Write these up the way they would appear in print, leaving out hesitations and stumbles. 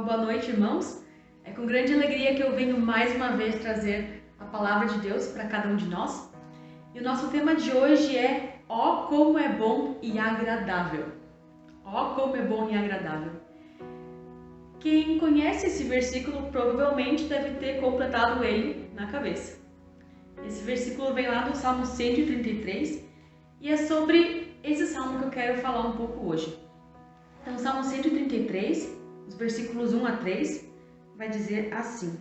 Uma boa noite, irmãos. É com grande alegria que eu venho mais uma vez trazer a palavra de Deus para cada um de nós. E o nosso tema de hoje é Ó como é bom e agradável. Ó como é bom e agradável. Quem conhece esse versículo provavelmente deve ter completado ele na cabeça. Esse versículo vem lá do Salmo 133 e é sobre esse salmo que eu quero falar um pouco hoje. Então, Salmo 133, os versículos 1 a 3, vai dizer assim: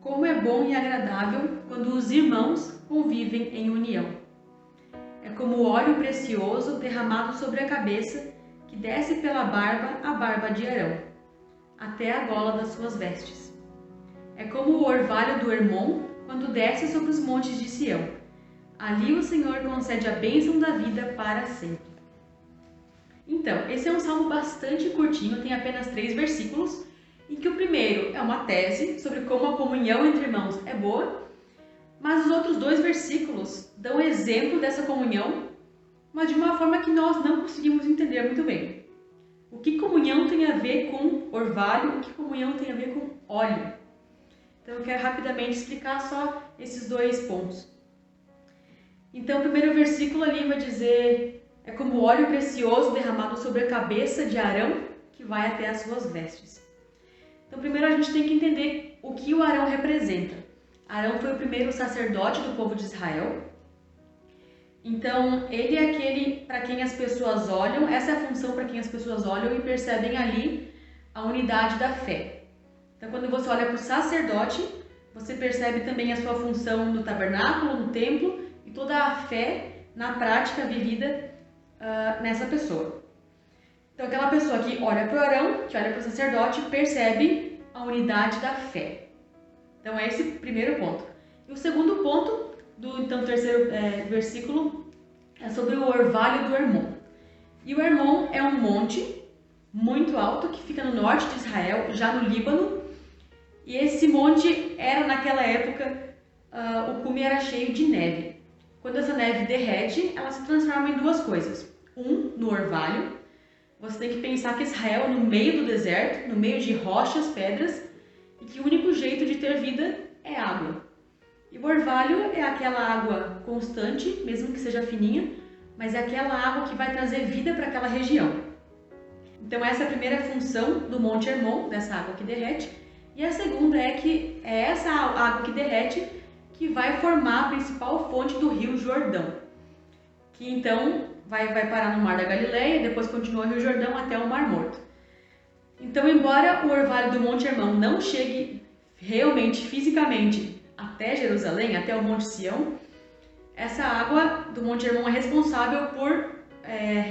Como é bom e agradável quando os irmãos convivem em união. É como óleo precioso derramado sobre a cabeça, que desce pela barba a barba de Arão, até a gola das suas vestes. É como o orvalho do Hermon quando desce sobre os montes de Sião. Ali o Senhor concede a bênção da vida para sempre. Então, esse é um salmo bastante curtinho, tem apenas 3 versículos, em que o primeiro é uma tese sobre como a comunhão entre irmãos é boa, mas os outros 2 versículos dão exemplo dessa comunhão, mas de uma forma que nós não conseguimos entender muito bem. O que comunhão tem a ver com orvalho, o que comunhão tem a ver com óleo? Então eu quero rapidamente explicar só esses 2 pontos. Então o primeiro versículo ali vai dizer: é como óleo precioso derramado sobre a cabeça de Arão, que vai até as suas vestes. Então, primeiro a gente tem que entender o que o Arão representa. Arão foi o primeiro sacerdote do povo de Israel. Então, ele é aquele para quem as pessoas olham, essa é a função para quem as pessoas olham e percebem ali a unidade da fé. Então, quando você olha para o sacerdote, você percebe também a sua função no tabernáculo, no templo e toda a fé na prática vivida nessa pessoa. Então, aquela pessoa que olha para o Arão, que olha para o sacerdote, percebe a unidade da fé. Então, é esse o primeiro ponto. E o segundo ponto, do terceiro versículo, é sobre o orvalho do Hermon. E o Hermon é um monte muito alto que fica no norte de Israel, já no Líbano. E esse monte era, naquela época, o cume era cheio de neve. Quando essa neve derrete, ela se transforma em 2 coisas. No orvalho. Você tem que pensar que Israel é no meio do deserto, no meio de rochas, pedras, e que o único jeito de ter vida é água. E o orvalho é aquela água constante, mesmo que seja fininha, mas é aquela água que vai trazer vida para aquela região. Então essa é a primeira função do Monte Hermon, dessa água que derrete, e a segunda é que é essa água que derrete que vai formar a principal fonte do Rio Jordão, que então vai parar no Mar da Galileia e depois continua o Rio Jordão até o Mar Morto. Então, embora o orvalho do Monte Hermon não chegue realmente, fisicamente, até Jerusalém, até o Monte Sião, essa água do Monte Hermon é responsável por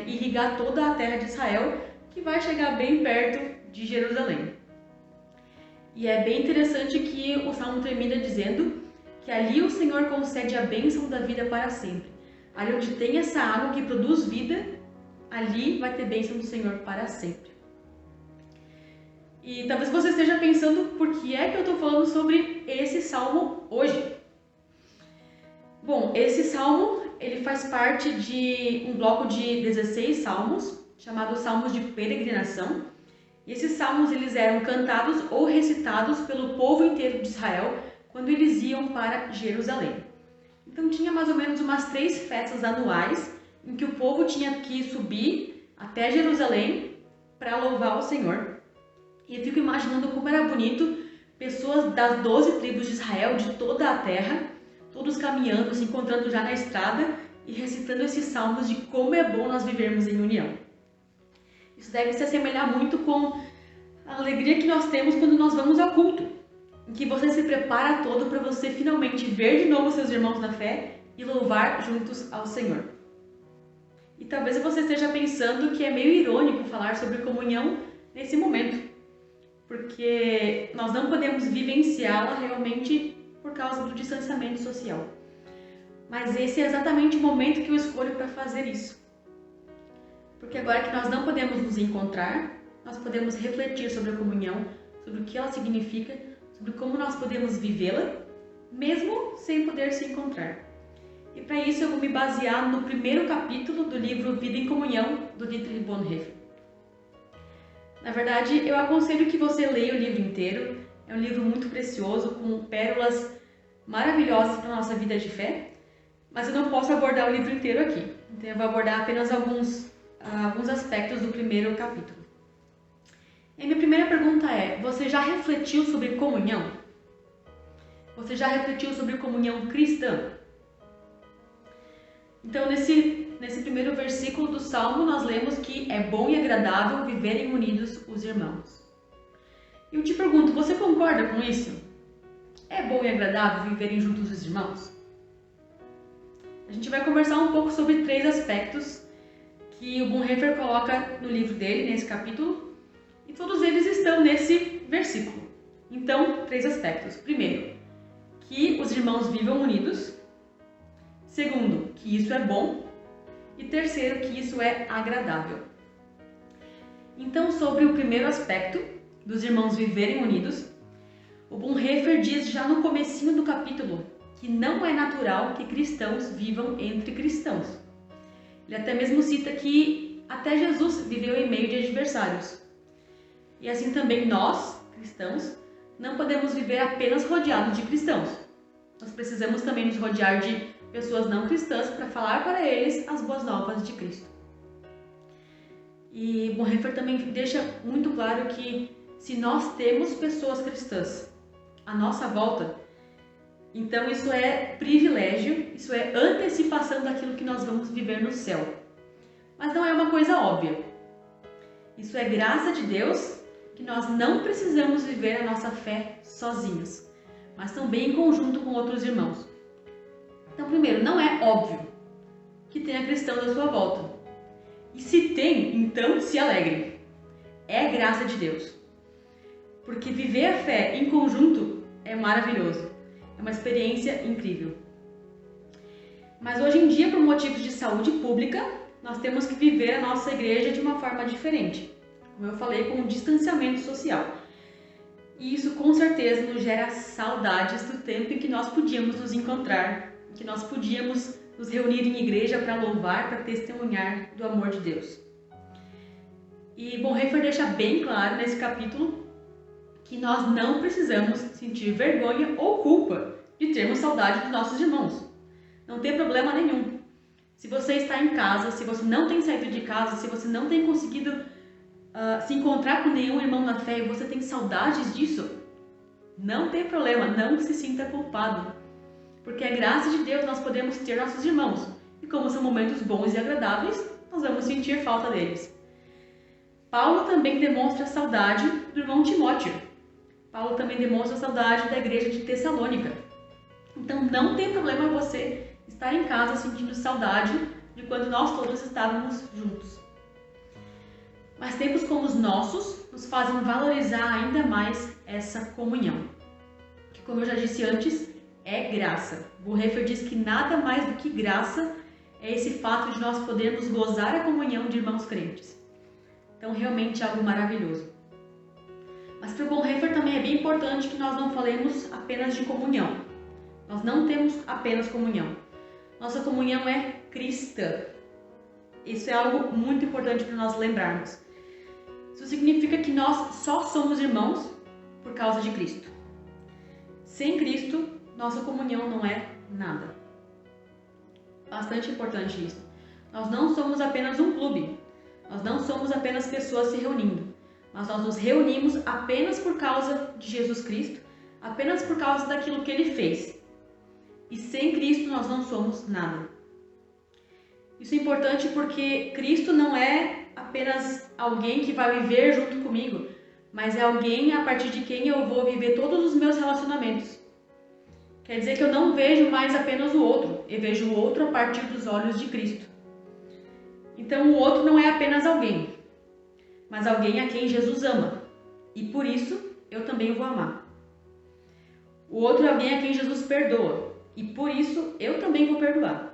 irrigar toda a terra de Israel, que vai chegar bem perto de Jerusalém. E é bem interessante que o Salmo termina dizendo que ali o Senhor concede a bênção da vida para sempre. Ali onde tem essa água que produz vida, ali vai ter bênção do Senhor para sempre. E talvez você esteja pensando por que é que eu estou falando sobre esse salmo hoje. Bom, esse salmo ele faz parte de um bloco de 16 salmos, chamado Salmos de Peregrinação. E esses salmos eles eram cantados ou recitados pelo povo inteiro de Israel quando eles iam para Jerusalém. Então tinha mais ou menos umas 3 festas anuais em que o povo tinha que subir até Jerusalém para louvar o Senhor. E eu fico imaginando como era bonito pessoas das 12 tribos de Israel, de toda a terra, todos caminhando, se encontrando já na estrada e recitando esses salmos de como é bom nós vivermos em união. Isso deve se assemelhar muito com a alegria que nós temos quando nós vamos ao culto, em que você se prepara todo para você finalmente ver de novo seus irmãos na fé e louvar juntos ao Senhor. E talvez você esteja pensando que é meio irônico falar sobre comunhão nesse momento, porque nós não podemos vivenciá-la realmente por causa do distanciamento social. Mas esse é exatamente o momento que eu escolho para fazer isso. Porque agora que nós não podemos nos encontrar, nós podemos refletir sobre a comunhão, sobre o que ela significa, sobre como nós podemos vivê-la, mesmo sem poder se encontrar. E para isso eu vou me basear no primeiro capítulo do livro Vida em Comunhão, do Dietrich Bonhoeffer. Na verdade, eu aconselho que você leia o livro inteiro. É um livro muito precioso, com pérolas maravilhosas para a nossa vida de fé, mas eu não posso abordar o livro inteiro aqui. Então eu vou abordar apenas alguns aspectos do primeiro capítulo. E minha primeira pergunta é: você já refletiu sobre comunhão? Você já refletiu sobre comunhão cristã? Então, nesse primeiro versículo do Salmo, nós lemos que é bom e agradável viverem unidos os irmãos. E eu te pergunto, você concorda com isso? É bom e agradável viverem juntos os irmãos? A gente vai conversar um pouco sobre 3 aspectos que o Bonhoeffer coloca no livro dele, nesse capítulo, e todos eles estão nesse versículo. Então, 3 aspectos. Primeiro, que os irmãos vivam unidos. Segundo, que isso é bom. E terceiro, que isso é agradável. Então, sobre o primeiro aspecto, dos irmãos viverem unidos, o Bonhoeffer diz já no comecinho do capítulo que não é natural que cristãos vivam entre cristãos. Ele até mesmo cita que até Jesus viveu em meio de adversários. E assim também nós, cristãos, não podemos viver apenas rodeados de cristãos. Nós precisamos também nos rodear de pessoas não cristãs para falar para eles as boas novas de Cristo. E Bonhoeffer também deixa muito claro que se nós temos pessoas cristãs à nossa volta, então isso é privilégio, isso é antecipação daquilo que nós vamos viver no céu. Mas não é uma coisa óbvia. Isso é graça de Deus, que nós não precisamos viver a nossa fé sozinhos, mas também em conjunto com outros irmãos. Então, primeiro, não é óbvio que tenha cristãos à sua volta. E se tem, então se alegre. É graça de Deus. Porque viver a fé em conjunto é maravilhoso. É uma experiência incrível. Mas hoje em dia, por motivos de saúde pública, nós temos que viver a nossa igreja de uma forma diferente. Como eu falei, com um distanciamento social. E isso com certeza nos gera saudades do tempo em que nós podíamos nos encontrar, que nós podíamos nos reunir em igreja para louvar, para testemunhar do amor de Deus. E Bonhoeffer deixa bem claro nesse capítulo que nós não precisamos sentir vergonha ou culpa de termos saudade dos nossos irmãos. Não tem problema nenhum. Se você está em casa, se você não tem saído de casa, se você não tem conseguido se encontrar com nenhum irmão na fé e você tem saudades disso, não tem problema, não se sinta culpado. Porque é graça de Deus nós podemos ter nossos irmãos. E como são momentos bons e agradáveis, nós vamos sentir falta deles. Paulo também demonstra saudade do irmão Timóteo. Paulo também demonstra saudade da igreja de Tessalônica. Então não tem problema você estar em casa sentindo saudade de quando nós todos estávamos juntos. Mas tempos como os nossos nos fazem valorizar ainda mais essa comunhão. Que, como eu já disse antes, é graça. Bonhoeffer diz que nada mais do que graça é esse fato de nós podermos gozar a comunhão de irmãos crentes. Então, realmente é algo maravilhoso. Mas para o Bonhoeffer também é bem importante que nós não falemos apenas de comunhão. Nós não temos apenas comunhão. Nossa comunhão é cristã. Isso é algo muito importante para nós lembrarmos. Isso significa que nós só somos irmãos por causa de Cristo. Sem Cristo, nossa comunhão não é nada. Bastante importante isso. Nós não somos apenas um clube. Nós não somos apenas pessoas se reunindo. Mas nós nos reunimos apenas por causa de Jesus Cristo, apenas por causa daquilo que Ele fez. E sem Cristo nós não somos nada. Isso é importante porque Cristo não é apenas alguém que vai viver junto comigo, mas é alguém a partir de quem eu vou viver todos os meus relacionamentos. Quer dizer que eu não vejo mais apenas o outro, eu vejo o outro a partir dos olhos de Cristo. Então o outro não é apenas alguém, mas alguém a quem Jesus ama, e por isso eu também o vou amar. O outro é alguém a quem Jesus perdoa, e por isso eu também vou perdoar.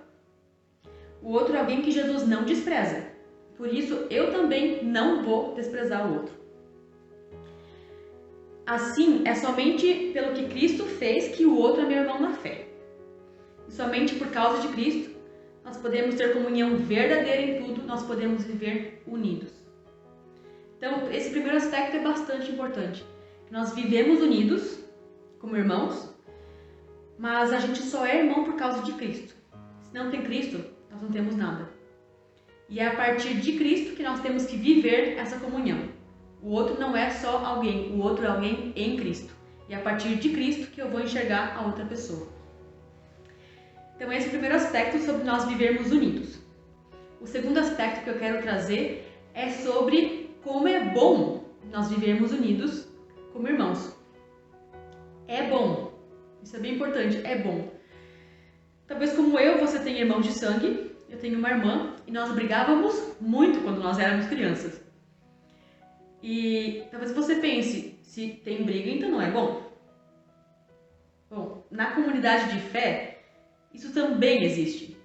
O outro é alguém que Jesus não despreza, por isso eu também não vou desprezar o outro. Assim, é somente pelo que Cristo fez que o outro é meu irmão na fé. E somente por causa de Cristo, nós podemos ter comunhão verdadeira em tudo, nós podemos viver unidos. Então, esse primeiro aspecto é bastante importante. Nós vivemos unidos como irmãos, mas a gente só é irmão por causa de Cristo. Se não tem Cristo, nós não temos nada. E é a partir de Cristo que nós temos que viver essa comunhão. O outro não é só alguém, o outro é alguém em Cristo. E é a partir de Cristo que eu vou enxergar a outra pessoa. Então esse é o primeiro aspecto sobre nós vivermos unidos. O segundo aspecto que eu quero trazer é sobre como é bom nós vivermos unidos como irmãos. É bom. Isso é bem importante, é bom. Talvez como eu, você tem irmãos de sangue, eu tenho uma irmã e nós brigávamos muito quando nós éramos crianças. E talvez você pense, se tem briga, então não é bom. Bom, na comunidade de fé, isso também existe.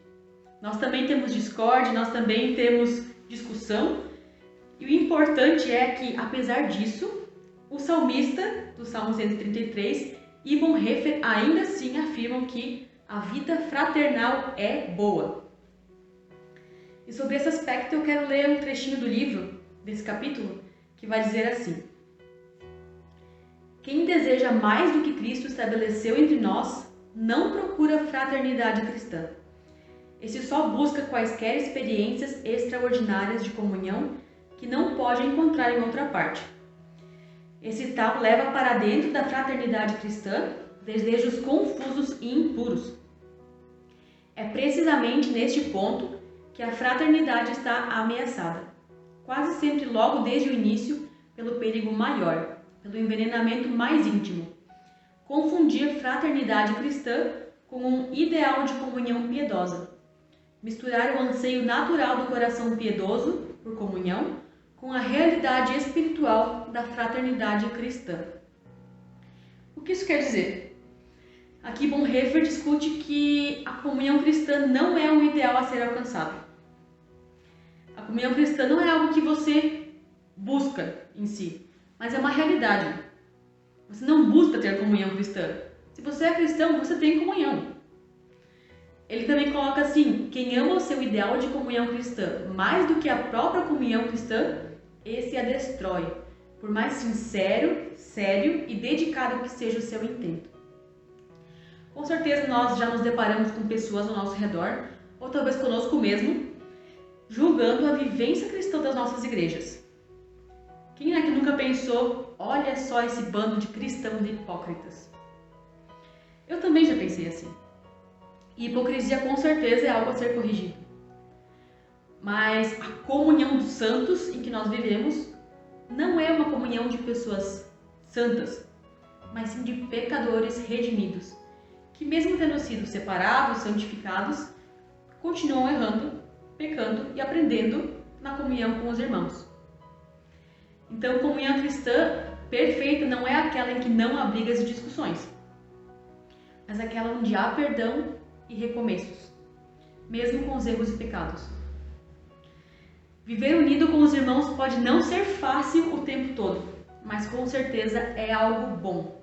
Nós também temos discórdia, nós também temos discussão. E o importante é que, apesar disso, o salmista do Salmo 133 e Bonhoeffer ainda assim afirmam que a vida fraternal é boa. E sobre esse aspecto eu quero ler um trechinho do livro, desse capítulo, que vai dizer assim: quem deseja mais do que Cristo estabeleceu entre nós, não procura fraternidade cristã. Esse só busca quaisquer experiências extraordinárias de comunhão que não pode encontrar em outra parte. Esse tal leva para dentro da fraternidade cristã desejos confusos e impuros. É precisamente neste ponto que a fraternidade está ameaçada, quase sempre logo desde o início, pelo perigo maior, pelo envenenamento mais íntimo. Confundir fraternidade cristã com um ideal de comunhão piedosa. Misturar o anseio natural do coração piedoso por comunhão com a realidade espiritual da fraternidade cristã. O que isso quer dizer? Aqui Bonhoeffer discute que a comunhão cristã não é um ideal a ser alcançado. A comunhão cristã não é algo que você busca em si, mas é uma realidade. Você não busca ter comunhão cristã. Se você é cristão, você tem comunhão. Ele também coloca assim: quem ama o seu ideal de comunhão cristã mais do que a própria comunhão cristã, esse a destrói, por mais sincero, sério e dedicado que seja o seu intento. Com certeza nós já nos deparamos com pessoas ao nosso redor, ou talvez conosco mesmo, julgando a vivência cristã das nossas igrejas. Quem é que nunca pensou, olha só esse bando de cristãos hipócritas? Eu também já pensei assim. E hipocrisia com certeza é algo a ser corrigido. Mas a comunhão dos santos em que nós vivemos não é uma comunhão de pessoas santas, mas sim de pecadores redimidos, que mesmo tendo sido separados, santificados, continuam errando, pecando e aprendendo na comunhão com os irmãos. Então, comunhão cristã perfeita não é aquela em que não há brigas e discussões, mas aquela onde há perdão e recomeços, mesmo com os erros e pecados. Viver unido com os irmãos pode não ser fácil o tempo todo, mas com certeza é algo bom.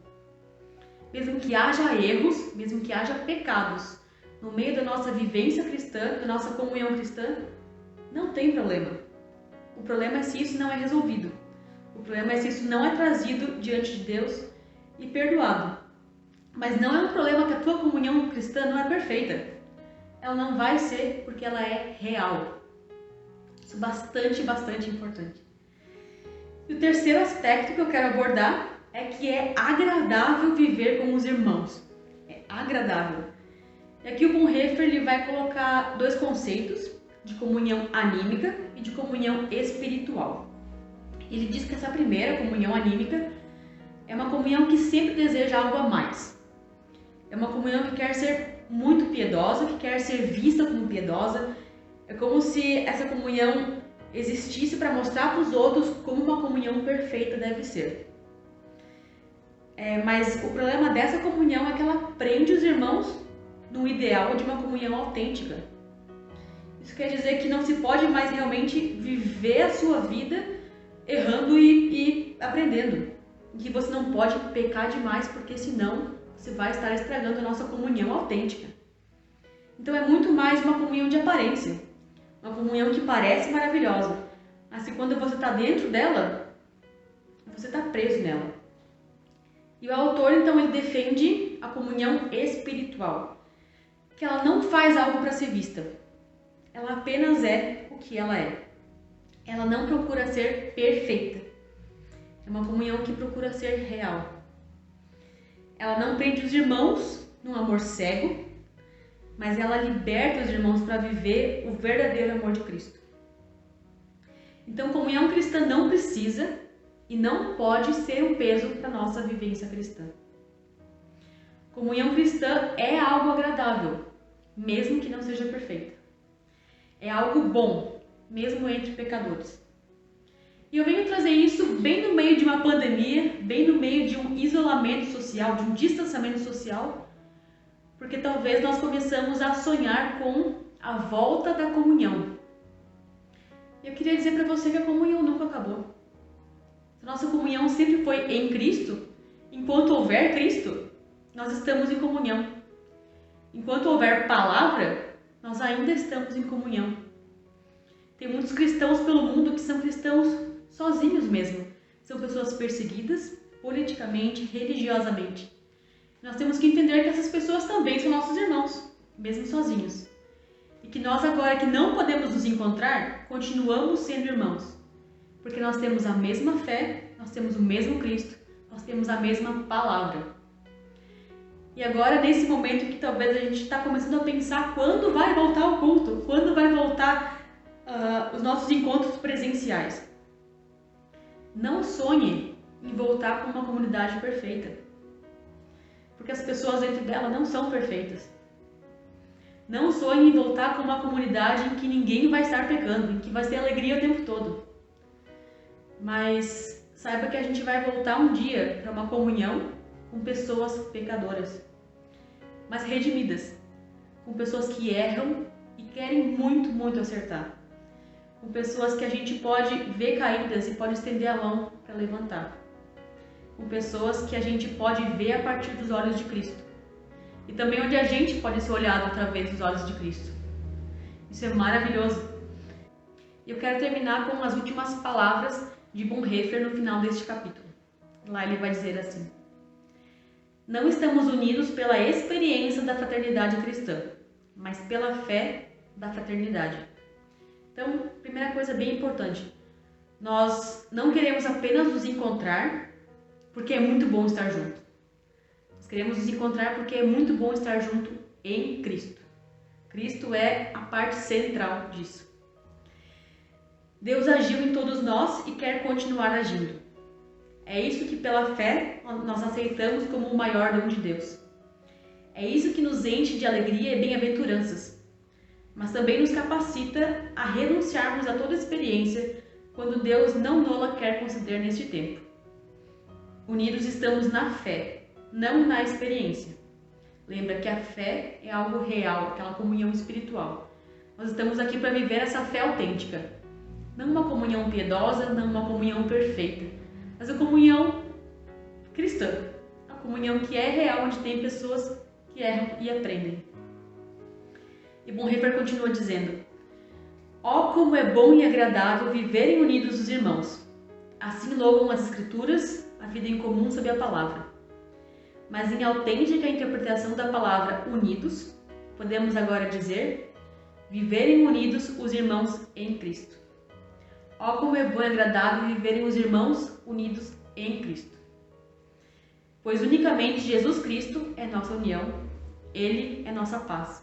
Mesmo que haja erros, mesmo que haja pecados, no meio da nossa vivência cristã, da nossa comunhão cristã, não tem problema. O problema é se isso não é resolvido. O problema é se isso não é trazido diante de Deus e perdoado. Mas não é um problema que a tua comunhão cristã não é perfeita. Ela não vai ser porque ela é real. Isso é bastante importante. E o terceiro aspecto que eu quero abordar é que é agradável viver com os irmãos. É agradável. E aqui o Bonhoeffer ele vai colocar dois conceitos de comunhão anímica e de comunhão espiritual. Ele diz que essa primeira, comunhão anímica, é uma comunhão que sempre deseja algo a mais. É uma comunhão que quer ser muito piedosa, que quer ser vista como piedosa. É como se essa comunhão existisse para mostrar para os outros como uma comunhão perfeita deve ser. Mas o problema dessa comunhão é que ela prende os irmãos no ideal de uma comunhão autêntica. Isso quer dizer que não se pode mais realmente viver a sua vida errando e aprendendo. Que você não pode pecar demais, porque senão você vai estar estragando a nossa comunhão autêntica. Então é muito mais uma comunhão de aparência. Uma comunhão que parece maravilhosa, Mas que quando você está dentro dela, você está preso nela. E o autor, então, ele defende a comunhão espiritual, que ela não faz algo para ser vista. Ela apenas é o que ela é. Ela não procura ser perfeita. É uma comunhão que procura ser real. Ela não prende os irmãos num amor cego, mas ela liberta os irmãos para viver o verdadeiro amor de Cristo. Então, comunhão cristã não precisa e não pode ser um peso para a nossa vivência cristã. Comunhão cristã é algo agradável, mesmo que não seja perfeita. É algo bom, mesmo entre pecadores. E eu venho trazer isso bem no meio de uma pandemia, bem no meio de um isolamento social, de um distanciamento social, porque talvez nós começamos a sonhar com a volta da comunhão. Eu queria dizer para você que a comunhão nunca acabou. Nossa comunhão sempre foi em Cristo. Enquanto houver Cristo, nós estamos em comunhão. Enquanto houver palavra, nós ainda estamos em comunhão. Tem muitos cristãos pelo mundo que são cristãos sozinhos mesmo. São pessoas perseguidas politicamente, religiosamente. Nós temos que entender que essas pessoas também são nossos irmãos, mesmo sozinhos. E que nós agora que não podemos nos encontrar, continuamos sendo irmãos. Porque nós temos a mesma fé, nós temos o mesmo Cristo, nós temos a mesma palavra. E agora, nesse momento que talvez a gente está começando a pensar quando vai voltar o culto, quando vai voltar os nossos encontros presenciais. Não sonhe em voltar com uma comunidade perfeita. Porque as pessoas dentro dela não são perfeitas. Não sonhe em voltar com uma comunidade em que ninguém vai estar pecando, em que vai ter alegria o tempo todo. Mas saiba que a gente vai voltar um dia para uma comunhão com pessoas pecadoras, mas redimidas, com pessoas que erram e querem muito, muito acertar, com pessoas que a gente pode ver caídas e pode estender a mão para levantar, com pessoas que a gente pode ver a partir dos olhos de Cristo e também onde a gente pode ser olhado através dos olhos de Cristo. Isso é maravilhoso. E eu quero terminar com as últimas palavras de Bonhoeffer no final deste capítulo. Lá ele vai dizer assim: não estamos unidos pela experiência da fraternidade cristã, mas pela fé da fraternidade. Então, primeira coisa bem importante, nós não queremos apenas nos encontrar porque é muito bom estar junto. Nós queremos nos encontrar porque é muito bom estar junto em Cristo. Cristo é a parte central disso. Deus agiu em todos nós e quer continuar agindo. É isso que pela fé nós aceitamos como o maior dom de Deus. É isso que nos enche de alegria e bem-aventuranças, mas também nos capacita a renunciarmos a toda experiência quando Deus não nola quer conceder neste tempo. Unidos estamos na fé, não na experiência. Lembra que a fé é algo real, aquela comunhão espiritual. Nós estamos aqui para viver essa fé autêntica. Não uma comunhão piedosa, não uma comunhão perfeita, mas a comunhão cristã. A comunhão que é real, onde tem pessoas que erram e aprendem. E Bonhoeffer continua dizendo: ó, como é bom e agradável viverem unidos os irmãos. Assim louvam as Escrituras, a vida em comum sob a palavra. Mas em autêntica interpretação da palavra unidos, podemos agora dizer: viverem unidos os irmãos em Cristo. Ó, como é bom e agradável viverem os irmãos unidos em Cristo. Pois unicamente Jesus Cristo é nossa união, Ele é nossa paz.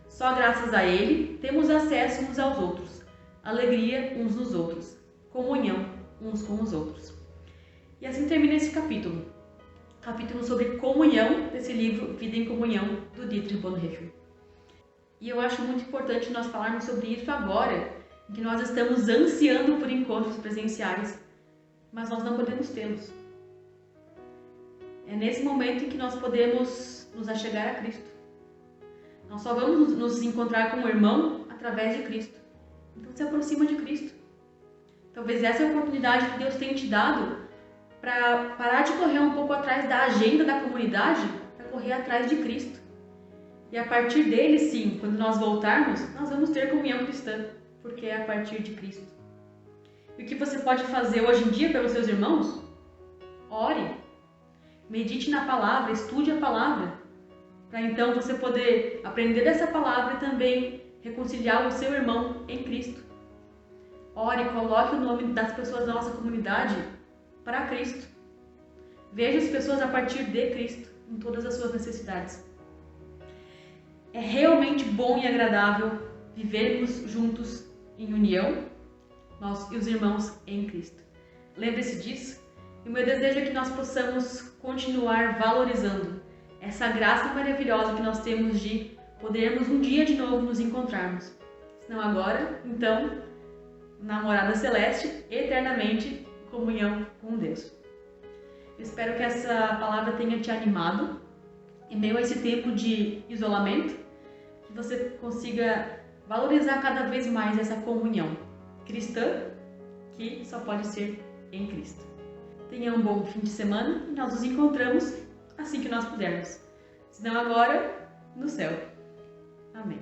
Só graças a Ele temos acesso uns aos outros, alegria uns nos outros, comunhão uns com os outros. E assim termina esse capítulo sobre comunhão, desse livro Vida em Comunhão, do Dietrich Bonhoeffer. E eu acho muito importante nós falarmos sobre isso agora, que nós estamos ansiando por encontros presenciais, mas nós não podemos tê-los. É nesse momento em que nós podemos nos achegar a Cristo. Nós só vamos nos encontrar com o irmão através de Cristo. Então se aproxima de Cristo. Talvez essa é a oportunidade que Deus tem te dado para parar de correr um pouco atrás da agenda da comunidade, para correr atrás de Cristo. E a partir dele, sim, quando nós voltarmos, nós vamos ter comunhão cristã, porque é a partir de Cristo. E o que você pode fazer hoje em dia pelos seus irmãos? Ore, medite na palavra, estude a palavra, para então você poder aprender dessa palavra e também reconciliar o seu irmão em Cristo. Ore, coloque o nome das pessoas da nossa comunidade para Cristo. Veja as pessoas a partir de Cristo, em todas as suas necessidades. É realmente bom e agradável vivermos juntos em união, nós e os irmãos em Cristo. Lembre-se disso, e o meu desejo é que nós possamos continuar valorizando essa graça maravilhosa que nós temos de podermos um dia de novo nos encontrarmos. Se não agora, então, na morada celeste, eternamente em comunhão com Deus. Eu espero que essa palavra tenha te animado em meio a esse tempo de isolamento, que você consiga valorizar cada vez mais essa comunhão cristã, que só pode ser em Cristo. Tenha um bom fim de semana e nós nos encontramos assim que nós pudermos. Se não agora, no céu. Amém.